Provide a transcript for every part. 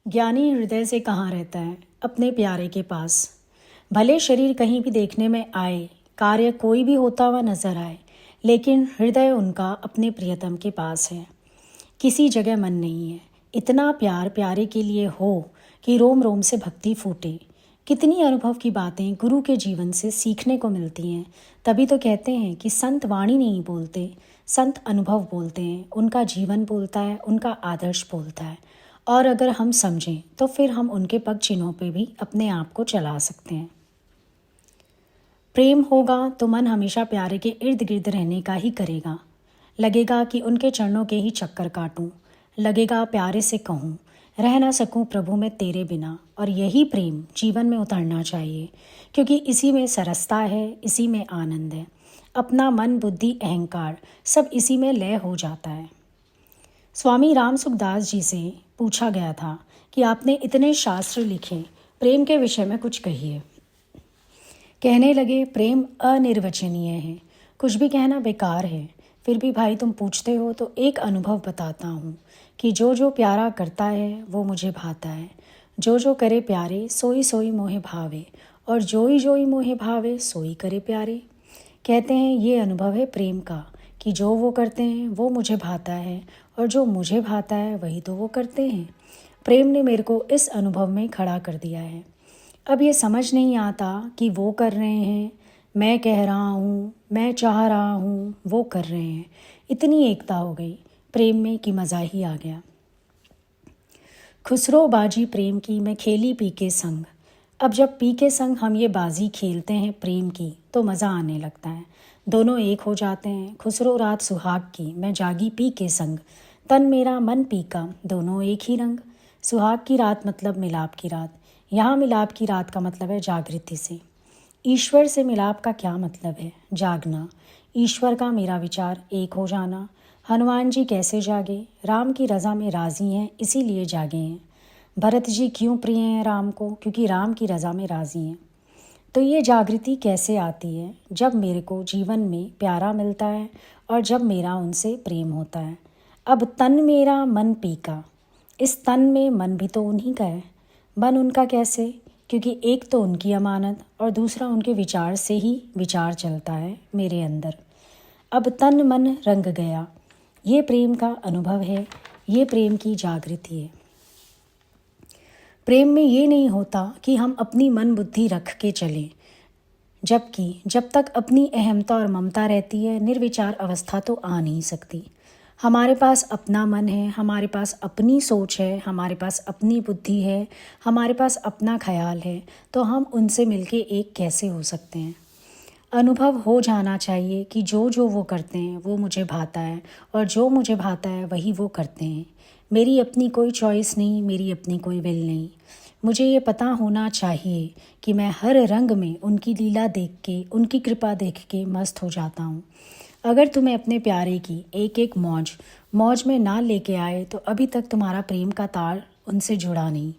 ज्ञानी हृदय से कहाँ रहता है? अपने प्यारे के पास। भले शरीर कहीं भी देखने में आए, कार्य कोई भी होता हुआ नजर आए, लेकिन हृदय उनका अपने प्रियतम के पास है। किसी जगह मन नहीं है। इतना प्यार प्यारे के लिए हो कि रोम रोम से भक्ति फूटे। कितनी अनुभव की बातें गुरु के जीवन से सीखने को मिलती हैं। तभी तो कहते हैं कि संत वाणी नहीं बोलते, संत अनुभव बोलते हैं। उनका जीवन बोलता है, उनका आदर्श बोलता है। और अगर हम समझें तो फिर हम उनके पग चिन्हों पे भी अपने आप को चला सकते हैं। प्रेम होगा तो मन हमेशा प्यारे के इर्द गिर्द रहने का ही करेगा। लगेगा कि उनके चरणों के ही चक्कर काटूं, लगेगा प्यारे से कहूं, रह ना सकूं प्रभु मैं तेरे बिना। और यही प्रेम जीवन में उतरना चाहिए, क्योंकि इसी में सरसता है, इसी में आनंद है। अपना मन बुद्धि अहंकार सब इसी में लय हो जाता है। स्वामी राम सुखदास जी से पूछा गया था कि आपने इतने शास्त्र लिखे, प्रेम के विषय में कुछ कहिए। कहने लगे, प्रेम अनिर्वचनीय है, कुछ भी कहना बेकार है। फिर भी भाई तुम पूछते हो तो एक अनुभव बताता हूँ कि जो जो प्यारा करता है वो मुझे भाता है। जो जो करे प्यारे सोई सोई मोहे भावे, और जोई जोई मोहे भावे सोई करे प्यारे। कहते हैं ये अनुभव है प्रेम का कि जो वो करते हैं वो मुझे भाता है, और जो मुझे भाता है वही तो वो करते हैं। प्रेम ने मेरे को इस अनुभव में खड़ा कर दिया है। अब ये समझ नहीं आता कि वो कर रहे हैं, मैं कह रहा हूँ, मैं चाह रहा हूँ, वो कर रहे हैं। इतनी एकता हो गई प्रेम में कि मज़ा ही आ गया। खुसरो बाजी प्रेम की मैं खेली पी के संग। अब जब पी के संग हम ये बाजी खेलते हैं प्रेम की तो मज़ा आने लगता है। दोनों एक हो जाते हैं। खुसरो रात सुहाग की मैं जागी पी के संग। तन मेरा मन पीका दोनों एक ही रंग। सुहाग की रात मतलब मिलाप की रात। यहाँ मिलाप की रात का मतलब है जागृति से। ईश्वर से मिलाप का क्या मतलब है? जागना। ईश्वर का मेरा विचार एक हो जाना। हनुमान जी कैसे जागे? राम की रज़ा में राज़ी हैं, इसीलिए जागे हैं। भरत जी क्यों प्रिय हैं राम को? क्योंकि राम की रज़ा में राज़ी हैं। तो ये जागृति कैसे आती है? जब मेरे को जीवन में प्यारा मिलता है और जब मेरा उनसे प्रेम होता है। अब तन मेरा मन पीका, इस तन में मन भी तो उन्हीं का है। मन उनका कैसे? क्योंकि एक तो उनकी अमानत और दूसरा उनके विचार से ही विचार चलता है मेरे अंदर। अब तन मन रंग गया। ये प्रेम का अनुभव है, ये प्रेम की जागृति है। प्रेम में ये नहीं होता कि हम अपनी मन बुद्धि रख के चलें, जबकि जब तक अपनी अहमता और ममता रहती है निर्विचार अवस्था तो आ नहीं सकती। हमारे पास अपना मन है, हमारे पास अपनी सोच है, हमारे पास अपनी बुद्धि है, हमारे पास अपना ख्याल है, तो हम उनसे मिलके एक कैसे हो सकते हैं? अनुभव हो जाना चाहिए कि जो जो वो करते हैं वो मुझे भाता है, और जो मुझे भाता है वही वो करते हैं। मेरी अपनी कोई चॉइस नहीं, मेरी अपनी कोई विल नहीं। मुझे ये पता होना चाहिए कि मैं हर रंग में उनकी लीला देख के, उनकी कृपा देख के मस्त हो जाता हूँ। अगर तुम्हें अपने प्यारे की एक एक मौज मौज में ना लेके आए तो अभी तक तुम्हारा प्रेम का तार उनसे जुड़ा नहीं।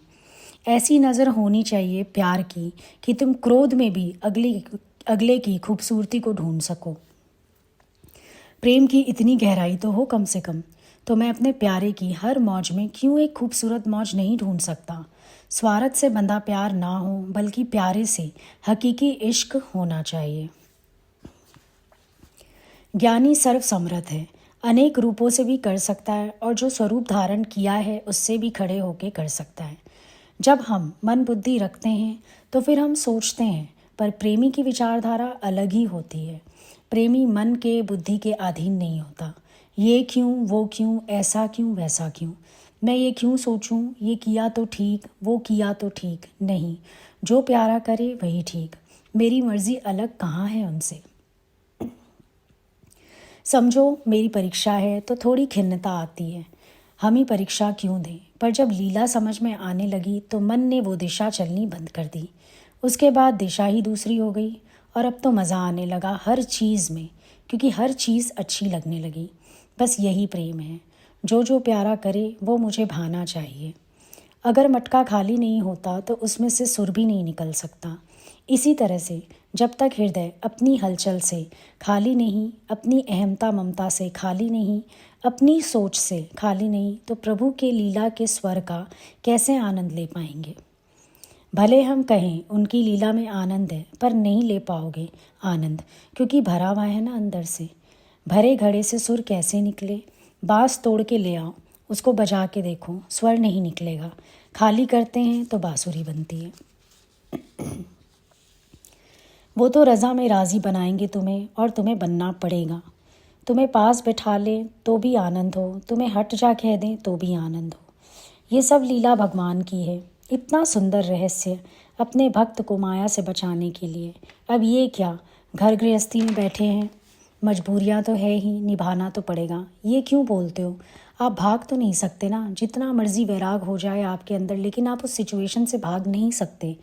ऐसी नज़र होनी चाहिए प्यार की कि तुम क्रोध में भी अगले की खूबसूरती को ढूंढ सको। प्रेम की इतनी गहराई तो हो कम से कम। तो मैं अपने प्यारे की हर मौज में क्यों एक खूबसूरत मौज नहीं ढूंढ सकता? स्वार्थ से बंधा प्यार ना हो, बल्कि प्यारे से हकीकी इश्क होना चाहिए। ज्ञानी सर्व समर्थ है, अनेक रूपों से भी कर सकता है, और जो स्वरूप धारण किया है उससे भी खड़े होके कर सकता है। जब हम मन बुद्धि रखते हैं तो फिर हम सोचते हैं, पर प्रेमी की विचारधारा अलग ही होती है। प्रेमी मन के बुद्धि के अधीन नहीं होता। ये क्यों, वो क्यों, ऐसा क्यों, वैसा क्यों, मैं ये क्यों सोचूं, ये किया तो ठीक, वो किया तो ठीक नहीं। जो प्यारा करे वही ठीक, मेरी मर्जी अलग कहाँ है उनसे। समझो मेरी परीक्षा है तो थोड़ी खिन्नता आती है, हम ही परीक्षा क्यों दें। पर जब लीला समझ में आने लगी तो मन ने वो दिशा चलनी बंद कर दी। उसके बाद दिशा ही दूसरी हो गई, और अब तो मज़ा आने लगा हर चीज़ में, क्योंकि हर चीज़ अच्छी लगने लगी। बस यही प्रेम है। जो जो प्यारा करे वो मुझे भाना चाहिए। अगर मटका खाली नहीं होता तो उसमें से सुर भी नहीं निकल सकता। इसी तरह से जब तक हृदय अपनी हलचल से खाली नहीं, अपनी अहमता ममता से खाली नहीं, अपनी सोच से खाली नहीं, तो प्रभु के लीला के स्वर का कैसे आनंद ले पाएंगे। भले हम कहें उनकी लीला में आनंद है, पर नहीं ले पाओगे आनंद, क्योंकि भरा हुआ है ना अंदर से। भरे घड़े से सुर कैसे निकले? बाँस तोड़ के ले आओ, उसको बजा के देखो, स्वर नहीं निकलेगा। खाली करते हैं तो बाँसुरी बनती है। वो तो रज़ा में राज़ी बनाएंगे तुम्हें, और तुम्हें बनना पड़ेगा। तुम्हें पास बैठा लें तो भी आनंद हो, तुम्हें हट जा कह दें तो भी आनंद हो। ये सब लीला भगवान की है। इतना सुंदर रहस्य अपने भक्त को माया से बचाने के लिए। अब ये क्या, घर गृहस्थी में बैठे हैं, मजबूरियां तो है ही, निभाना तो पड़ेगा। ये क्यों बोलते हो? आप भाग तो नहीं सकते ना। जितना मर्जी वैराग हो जाए आपके अंदर, लेकिन आप उस सिचुएशन से भाग नहीं सकते।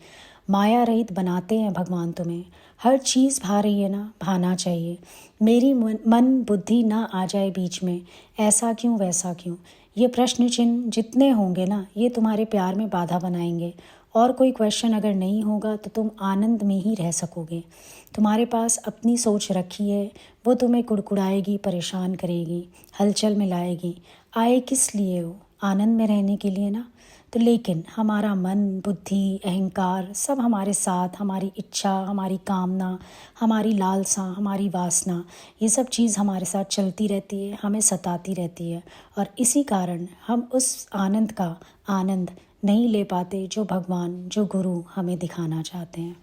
माया रहित बनाते हैं भगवान तुम्हें। हर चीज़ भा रही है ना, भाना चाहिए। मेरी मन बुद्धि ना आ जाए बीच में, ऐसा क्यों वैसा क्यों, ये प्रश्न चिन्ह जितने होंगे ना, ये तुम्हारे प्यार में बाधा बनाएंगे। और कोई क्वेश्चन अगर नहीं होगा तो तुम आनंद में ही रह सकोगे। तुम्हारे पास अपनी सोच रखी है, वो तुम्हें कुड़कुड़ाएगी, परेशान करेगी, हलचल में लाएगी। आए किस लिए हो? आनंद में रहने के लिए ना। तो लेकिन हमारा मन, बुद्धि, अहंकार सब हमारे साथ, हमारी इच्छा, हमारी कामना, हमारी लालसा, हमारी वासना, ये सब चीज़ हमारे साथ चलती रहती है, हमें सताती रहती है। और इसी कारण हम उस आनंद का आनंद नहीं ले पाते जो भगवान, जो गुरु हमें दिखाना चाहते हैं।